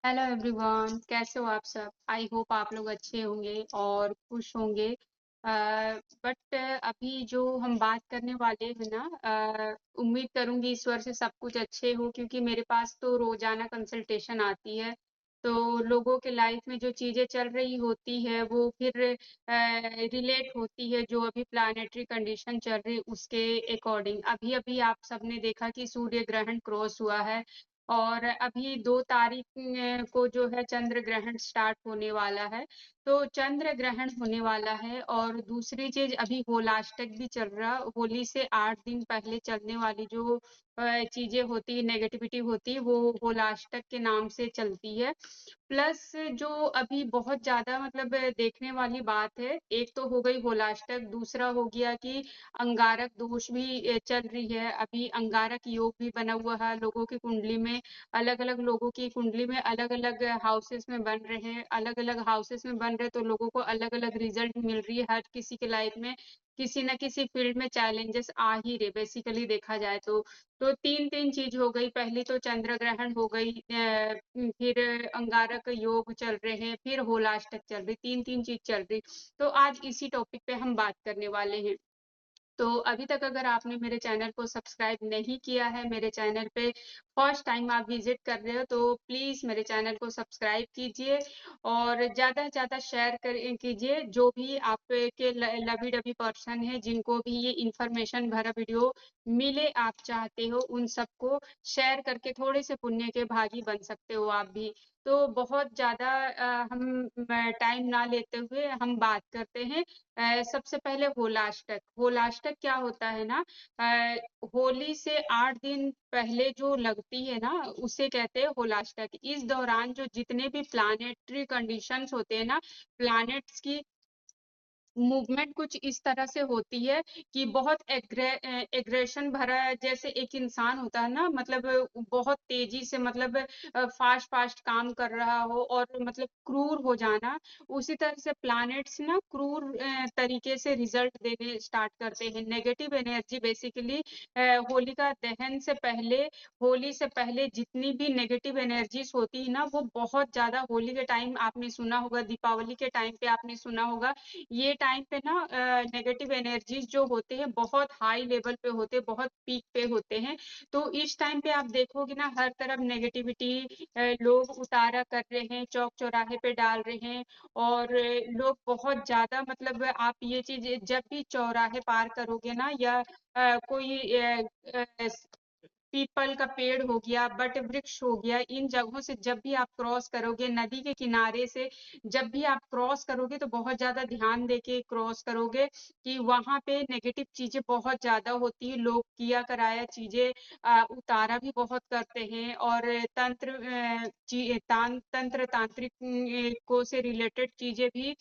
Hello everyone, कैसे हो आप सब। आई होप आप लोग अच्छे होंगे और खुश होंगे। बट अभी जो हम बात करने वाले हैं ना, उम्मीद करूंगी ईश्वर से सब कुछ अच्छे हो, क्योंकि मेरे पास तो रोजाना कंसल्टेशन आती है। तो लोगों के लाइफ में जो चीजें चल रही होती है वो फिर रिलेट होती है जो अभी प्लानेटरी कंडीशन चल रही उसके अकॉर्डिंग। अभी अभी आप सबने देखा कि सूर्य ग्रहण क्रॉस हुआ है और अभी 2 तारीख को जो है चंद्र ग्रहण स्टार्ट होने वाला है। तो चंद्र ग्रहण होने वाला है और दूसरी चीज अभी होलाष्टक भी चल रहा। होली से 8 दिन पहले चलने वाली जो चीजें होती है, नेगेटिविटी होती है, वो होलाष्टक के नाम से चलती है। प्लस जो अभी बहुत ज्यादा मतलब देखने वाली बात है, एक तो हो गई होलाष्टक, दूसरा हो गया कि अंगारक दोष भी चल रही है। अभी अंगारक योग भी बना हुआ है लोगों की कुंडली में। अलग अलग लोगों की कुंडली में अलग अलग हाउसेस में बन रहे हैं, अलग अलग हाउसेस में बन रहे, तो लोगों को अलग अलग रिजल्ट मिल रही है। हर किसी के लाइफ में किसी न किसी फील्ड में चैलेंजेस आ ही रहे, बेसिकली देखा जाए तो तीन तीन चीज हो गई। पहली तो चंद्र ग्रहण हो गई, फिर अंगारक योग चल रहे हैं, फिर होलाष्टक चल रही, तीन तीन चीज चल रही। तो आज इसी टॉपिक पे हम बात करने वाले हैं। तो अभी तक अगर आपने मेरे चैनल को सब्सक्राइब नहीं किया है, मेरे चैनल पे फर्स्ट टाइम आप विजिट कर रहे हो, तो प्लीज मेरे चैनल को सब्सक्राइब कीजिए और ज्यादा से ज्यादा शेयर कर कीजिए। जो भी आपके लवी डबी पर्सन है जिनको भी ये इंफॉर्मेशन भरा वीडियो मिले आप चाहते हो, उन सबको शेयर करके थोड़े से पुण्य के भागी बन सकते हो आप भी। तो बहुत ज्यादा हम टाइम ना लेते हुए हम बात करते हैं। सबसे पहले होलाष्टक। होलाष्टक क्या होता है ना, होली से 8 दिन पहले जो लगती है ना, उसे कहते हैं होलाष्टक। इस दौरान जो जितने भी प्लानेटरी कंडीशंस होते हैं ना, प्लैनेट्स की मूवमेंट कुछ इस तरह से होती है कि बहुत एग्रेशन भरा है। जैसे एक इंसान होता है ना, मतलब बहुत तेजी से, मतलब फास्ट फास्ट काम कर रहा हो और मतलब क्रूर हो जाना। उसी तरह से प्लैनेट्स ना क्रूर तरीके से रिजल्ट देने स्टार्ट करते हैं। नेगेटिव एनर्जी बेसिकली होलिका दहन से पहले, होली से पहले जितनी भी नेगेटिव एनर्जीज होती है ना, वो बहुत ज्यादा होली के टाइम आपने सुना होगा, दीपावली के टाइम पे आपने सुना होगा, ये टाइम पे ना नेगेटिव एनर्जीज जो होते हैं बहुत हाई लेवल पे होते हैं, बहुत पीक पे होते हैं। तो इस टाइम पे आप देखोगे ना, हर तरफ नेगेटिविटी लोग उतारा कर रहे हैं, चौक चौराहे पे डाल रहे हैं। और लोग बहुत ज्यादा, मतलब आप ये चीज जब भी चौराहे पार करोगे ना, या कोई पीपल का पेड़ हो गया, बट वृक्ष हो गया, इन जगहों से जब भी आप क्रॉस करोगे, नदी के किनारे से जब भी आप क्रॉस करोगे, तो बहुत ज्यादा ध्यान देके क्रॉस करोगे कि वहां पे नेगेटिव चीजें बहुत ज्यादा होती है। लोग किया कराया चीजें उतारा भी बहुत करते हैं। और तंत्र तांत्रिक को से रिलेटेड चीजें भी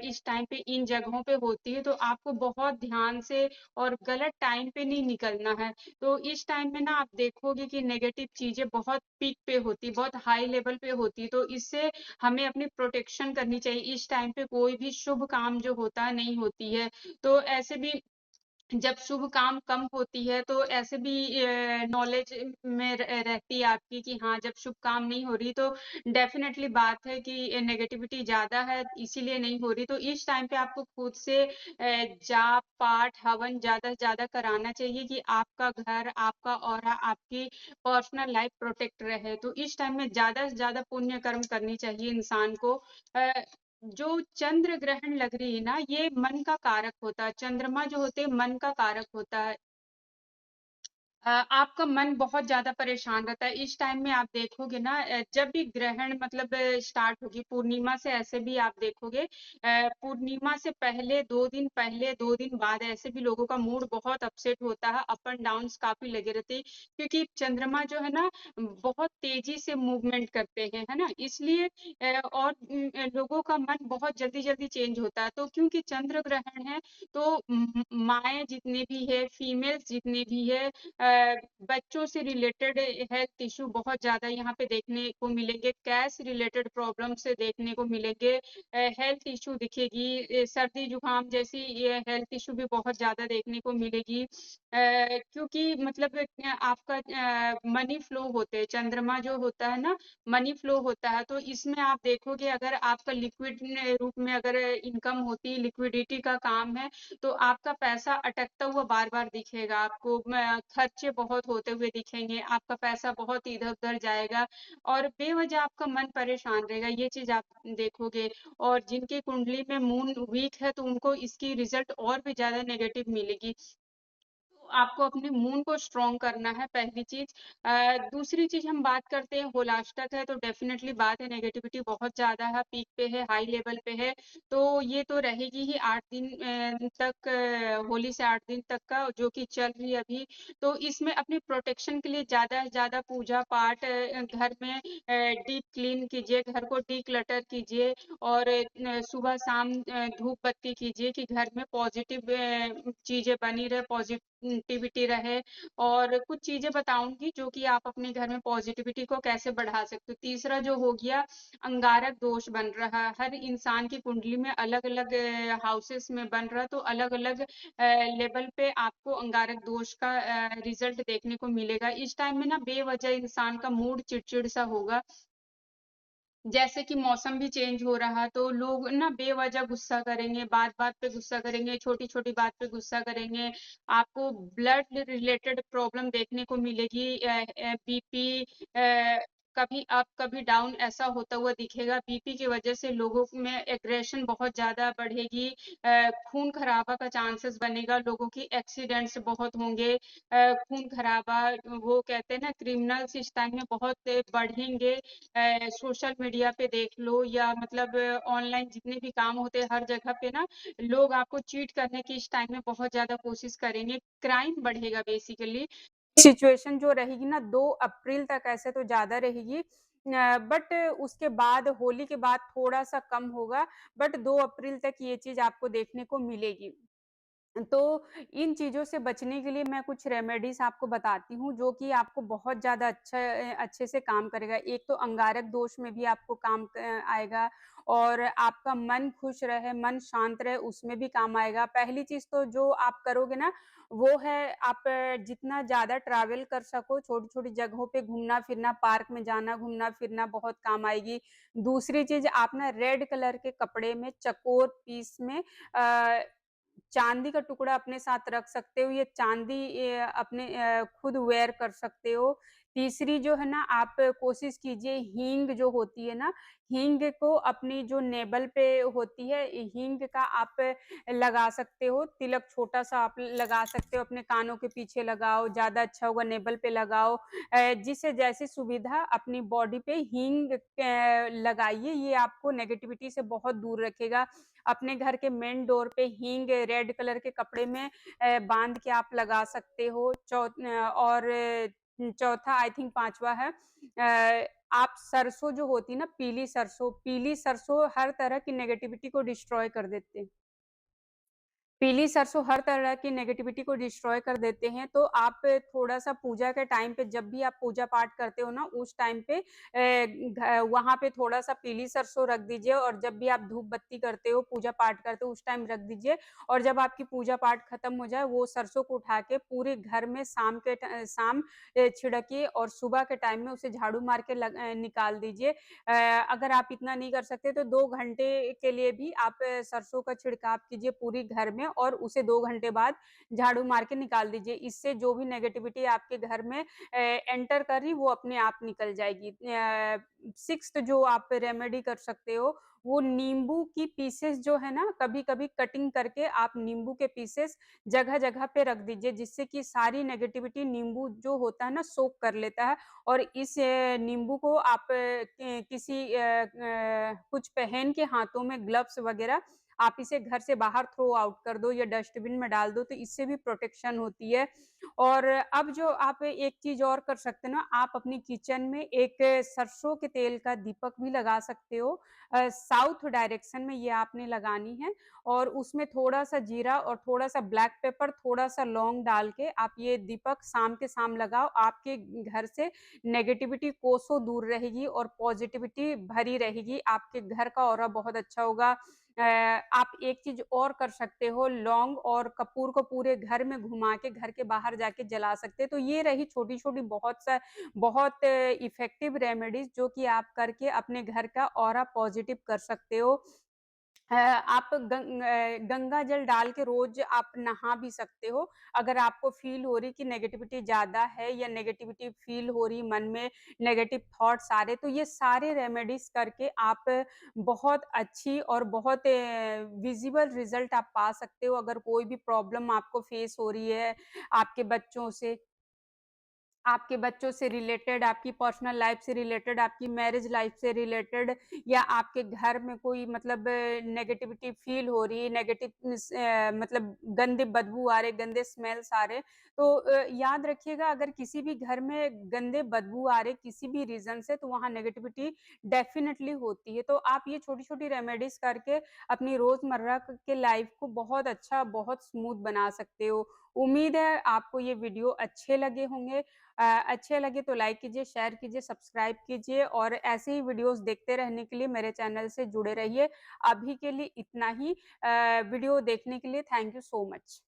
इस टाइम पे इन जगहों पे होती है। तो आपको बहुत ध्यान से और गलत टाइम पे नहीं निकलना है। तो इस टाइम में ना आप देखोगे कि नेगेटिव चीजें बहुत पीक पे होती, बहुत हाई लेवल पे होती। तो इससे हमें अपनी प्रोटेक्शन करनी चाहिए। इस टाइम पे कोई भी शुभ काम जो होता है नहीं होती है। तो ऐसे भी जब शुभ काम कम होती है, तो ऐसे भी नॉलेज में रहती है आपकी कि हाँ, जब शुभ काम नहीं हो रही, तो डेफिनेटली बात है कि नेगेटिविटी ज्यादा है, इसीलिए नहीं हो रही। तो इस टाइम पे आपको खुद से जाप पाठ हवन ज्यादा से ज्यादा कराना चाहिए कि आपका घर, आपका ऑरा, आपकी पर्सनल लाइफ प्रोटेक्ट रहे। तो इस टाइम में ज्यादा से ज्यादा पुण्य कर्म करनी चाहिए इंसान को। अ, जो चंद्र ग्रहण लग रही है ना, ये मन का कारक होता है। चंद्रमा जो होते हैं मन का कारक होता है। आपका मन बहुत ज्यादा परेशान रहता है इस टाइम में। आप देखोगे ना, जब भी ग्रहण मतलब स्टार्ट होगी पूर्णिमा से, ऐसे भी आप देखोगे पूर्णिमा से पहले 2 दिन पहले, 2 दिन बाद ऐसे भी लोगों का मूड बहुत अपसेट होता है, अप एंड डाउन काफी लगे रहते हैं। क्योंकि चंद्रमा जो है ना, बहुत तेजी से मूवमेंट करते हैं, है ना, इसलिए और लोगों का मन बहुत जल्दी जल्दी चेंज होता है। तो क्योंकि चंद्र ग्रहण है, तो माएँ जितनी भी है, फीमेल्स जितनी भी है, बच्चों से रिलेटेड हेल्थ इश्यू बहुत ज़्यादा यहाँ पे देखने को मिलेंगे, कैश रिलेटेड प्रॉब्लम से देखने को मिलेंगे, हेल्थ इश्यू दिखेगी, सर्दी-जुकाम जैसी ये हेल्थ इश्यू भी बहुत ज़्यादा देखने को मिलेगी। क्योंकि मतलब आपका मनी फ्लो होते हैं, चंद्रमा जो होता है ना, मनी फ्लो होता है, तो इसमें आप देखोगे अगर आपका लिक्विड रूप में अगर इनकम होती है, लिक्विडिटी का काम है, तो आपका पैसा अटकता हुआ बार-बार दिखेगा आपको, खर्चे बहुत होते हुए दिखेंगे, आपका पैसा बहुत इधर-उधर जाएगा और बेवजह आपका मन परेशान रहेगा, ये चीज़ आप देखोगे। और जिनकी कुंडली में मून वीक है, तो उनको इसकी रिज़ल्ट और भी ज़्यादा नेगेटिव मिलेगी। तो आपको अपने मूड को स्ट्रॉन्ग करना है पहली चीज़। दूसरी चीज़ हम बात करते हैं होलाष्टक है तो डेफ़िनेटली बात है नेगेटिविटी बहुत ज़्यादा है, पीक पे है, हाई लेवल पे है। तो ये तो रहेगी ही 8 दिन तक होली से 8 दिन तक का जो कि चल रही है अभी। तो इसमें अपनी प्रोटेक्शन के लिए ज़्यादा से ज़्यादा पूजा-पाठ घर में डीप क्लीन कीजिए, घर को डिक्लटर कीजिए और सुबह-शाम धूप बत्ती कीजिए कि घर में पॉज़िटिव चीज़ें बनी रहे, पॉज़िटिविटी रहे और कुछ चीज़ें बताऊँगी जो कि आप अपने घर में पॉज़िटिविटी को कैसे बढ़ा सकते हो। तीसरा जो हो गया अंगारक दोष बन रहा है, हर इंसान की कुंडली में अलग-अलग हाउसेस में बन रहा है तो अलग-अलग लेवल पे आपको अंगारक दोष का रिज़ल्ट देखने को मिलेगा। इस टाइम में ना बेवजह इंसान का मूड चिड़चिड़ सा होगा जैसे कि मौसम भी चेंज हो रहा तो लोग ना बेवजह गुस्सा करेंगे, बात-बात पे गुस्सा करेंगे, छोटी-छोटी बात पे गुस्सा करेंगे। आपको ब्लड रिलेटेड प्रॉब्लम देखने को मिलेगी बीपी कभी अप कभी डाउन ऐसा होता हुआ दिखेगा। बीपी की वजह से लोगों में एग्रेशन बहुत ज़्यादा बढ़ेगी। खून खराबा का चांसेस बनेगा, लोगों की एक्सीडेंट्स बहुत होंगे। खून खराबा वो कहते हैं ना क्रिमिनल्स इस टाइम में बहुत बढ़ेंगे। सोशल मीडिया पे देख लो या मतलब ऑनलाइन जितने भी काम होते हैं हर जगह पे ना लोग आपको चीट करने की इस टाइम में बहुत ज़्यादा कोशिश करेंगे, क्राइम बढ़ेगा बेसिकली। सिचुएशन जो रहेगी ना 2 अप्रैल तक ऐसे तो ज़्यादा रहेगी बट उसके बाद होली के बाद थोड़ा-सा कम होगा, बट 2 अप्रैल तक ये चीज़ आपको देखने को मिलेगी। तो इन चीज़ों से बचने के लिए मैं कुछ रेमेडीज़ आपको बताती हूँ, जो कि आपको बहुत ज़्यादा अच्छे से काम करेगा। एक तो अंगारक दोष में भी आपको काम आएगा और आपका मन खुश रहे, मन शांत रहे, उसमें भी काम आएगा। पहली चीज़ तो जो आप करोगे ना, वो है आप जितना ज़्यादा ट्रैवल कर सको, छोटी-छोटी जगहों पे घूमना-फिरना, पार्क में जाना, घूमना-फिरना बहुत काम आएगी। दूसरी चीज़ आप ना रेड कलर के कपड़े में चकोर पीस में अ, चांदी का टुकड़ा अपने साथ रख सकते हो, ये चांदी अपने खुद वेयर कर सकते हो। तीसरी जो है ना आप कोशिश कीजिए हींग जो होती है ना, हींग को अपनी जो नेवल पे होती है, हींग का आप लगा सकते हो, तिलक छोटा-सा आप लगा सकते हो, अपने कानों के पीछे लगाओ, ज़्यादा अच्छा होगा नेवल पे लगाओ। जिससे जैसी सुविधा अपनी बॉडी पे हींग लगाइए, ये आपको नेगेटिविटी से बहुत दूर रखेगा। अपने घर के मेन डोर पे हींग रेड कलर के कपड़े में बाँध के आप लगा सकते हो। और चौथा आई थिंक 5वां है आप सरसों जो होती है ना पीली सरसों हर तरह की नेगेटिविटी को डिस्ट्रॉय कर देते हैं। पीली सरसों हर तरह की नेगेटिविटी को डिस्ट्रॉय कर देते हैं, तो आप थोड़ा-सा पूजा के टाइम पे जब भी आप पूजा-पाठ करते हो ना, उस टाइम पे वहाँ पे थोड़ा-सा पीली सरसों रख दीजिए और जब भी आप धूप-बत्ती करते हो, पूजा-पाठ करते हो, उस टाइम रख दीजिए और जब आपकी पूजा-पाठ खत्म हो जाए, वो सरसों को उठा के पूरे घर में शाम छिड़किए और सुबह के टाइम में उसे झाड़ू मार के निकाल दीजिए। अगर आप इतना नहीं कर सकते तो 2 घंटे के लिए भी आप सरसों का छिड़काव कीजिए पूरी घर में और उसे 2 घंटे बाद झाड़ू मार के निकाल दीजिए। इससे जो भी नेगेटिविटी आपके घर में एंटर कर रही वो अपने आप निकल जाएगी। 6th जो आप रेमेडी कर सकते हो वो नींबू की पीसेस जो है ना कभी-कभी कटिंग करके आप नींबू के पीसेस जगह-जगह पे रख दीजिए जिससे कि सारी नेगेटिविटी नींबू जो होता है ना सोक कर लेता है और इस नींबू को आप किसी कुछ पहन के हाथों में ग्लव्स वगैरह आप इसे घर से बाहर थ्रो आउट कर दो या डस्टबिन में डाल दो, तो इससे भी प्रोटेक्शन होती है। और अब जो आप एक चीज़ और कर सकते हो ना, आप अपनी किचन में एक सरसों के तेल का दीपक भी लगा सकते हो। साउथ डायरेक्शन में ये आपने लगानी है और उसमें थोड़ा-सा जीरा और थोड़ा-सा ब्लैक पेपर, थोड़ा-सा लौंग डाल के आप ये दीपक शाम के शाम लगाओ। आपके घर से नेगेटिविटी कोसों दूर रहेगी और पॉजिटिविटी भरी रहेगी। आपके घर का ऑरा बहुत अच्छा होगा। आप एक चीज़ और कर सकते हो, लौंग और कपूर को पूरे घर में घुमा के घर के बाहर जाके जला सकते हैं। तो ये रही छोटी-छोटी बहुत इफ़ेक्टिव रेमेडीज़ जो कि आप करके अपने घर का ऑरा पॉज़िटिव कर सकते हो। आप गंगा जल डाल के रोज़ आप नहा भी सकते हो। अगर आपको फ़ील हो रही कि नेगेटिविटी ज़्यादा है या नेगेटिविटी फ़ील हो रही मन में, नेगेटिव थॉट्स आ रहे, तो ये सारे रेमेडीज़ करके आप बहुत अच्छी और बहुत विज़िबल रिज़ल्ट आप पा सकते हो। अगर कोई भी प्रॉब्लम आपको फ़ेस हो रही है, आपके बच्चों से आपके बच्चों से रिलेटेड, आपकी पर्सनल लाइफ़ से रिलेटेड, आपकी मैरिज लाइफ़ से रिलेटेड या आपके घर में कोई मतलब नेगेटिविटी फ़ील हो रही है, मतलब गंदे बदबू आ रहे, गंदे स्मेल्स आ रहे, तो याद रखिएगा अगर किसी भी घर में गंदे बदबू आ रहे किसी भी रीज़न से, तो वहाँ नेगेटिविटी डेफ़िनिटली होती है। तो आप ये छोटी-छोटी रेमेडीज़ करके अपनी रोज़मर्रा के लाइफ़ को बहुत अच्छा, बहुत स्मूथ बना सकते हो। उम्मीद है आपको ये वीडियो अच्छे लगे होंगे। अच्छे लगे तो लाइक कीजिए, शेयर कीजिए, सब्सक्राइब कीजिए और ऐसे ही वीडियोज़ देखते रहने के लिए मेरे चैनल से जुड़े रहिए। अभी के लिए इतना ही। वीडियो देखने के लिए थैंक यू सो मच।